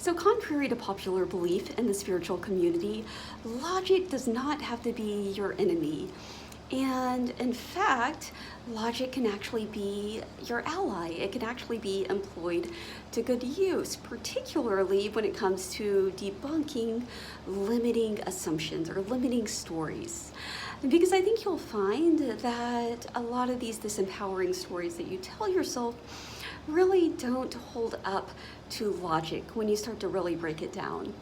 So contrary to popular belief in the spiritual community, logic does not have to be your enemy. And in fact, logic can actually be your ally. It can actually be employed to good use, particularly when it comes to debunking limiting assumptions or limiting stories. Because I think you'll find that a lot of these disempowering stories that you tell yourself really don't hold up to logic when you start to really break it down.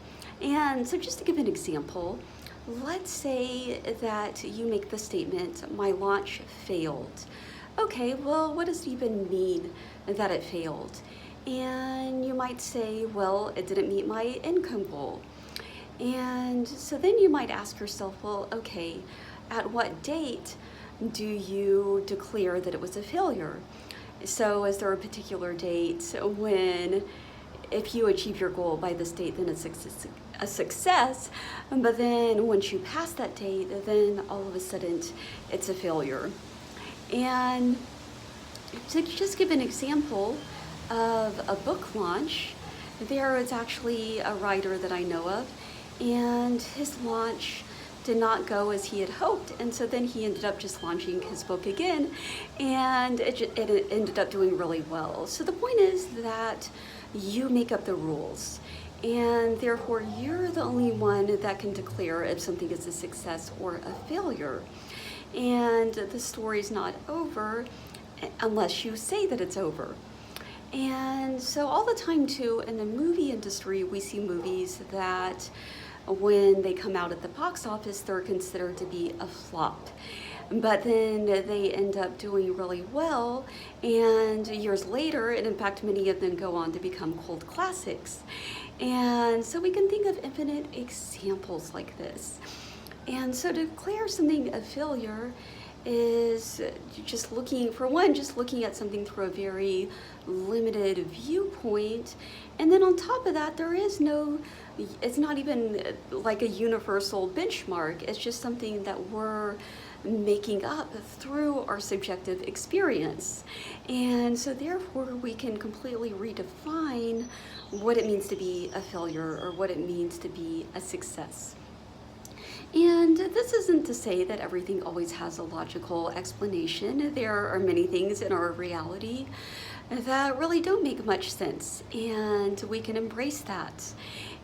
And so just to give an example, let's say that you make the statement, my launch failed. Okay, well, what does it even mean that it failed? And you might say, well, it didn't meet my income goal. And so then you might ask yourself, well, okay, at what date do you declare that it was a failure? So is there a particular date when, if you achieve your goal by this date, then it's a success, but then once you pass that date, then all of a sudden it's a failure? And to just give an example of a book launch, there is actually a writer that I know of, and his launch did not go as he had hoped, and so then he ended up just launching his book again, and it ended up doing really well. So the point is that you make up the rules, and therefore you're the only one that can declare if something is a success or a failure. And the story's not over unless you say that it's over. And so all the time too, in the movie industry, we see movies that when they come out at the box office, they're considered to be a flop. But then they end up doing really well, and years later, and in fact, many of them go on to become cult classics. And so we can think of infinite examples like this. And so to declare something a failure is just looking at something through a very limited viewpoint. And then on top of that, it's not even like a universal benchmark. It's just something that we're making up through our subjective experience. And so therefore we can completely redefine what it means to be a failure or what it means to be a success. And this isn't to say that everything always has a logical explanation. There are many things in our reality that really don't make much sense, and we can embrace that.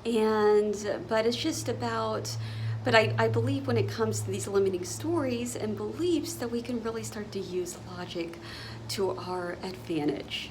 But it's just about, I believe when it comes to these limiting stories and beliefs that we can really start to use logic to our advantage.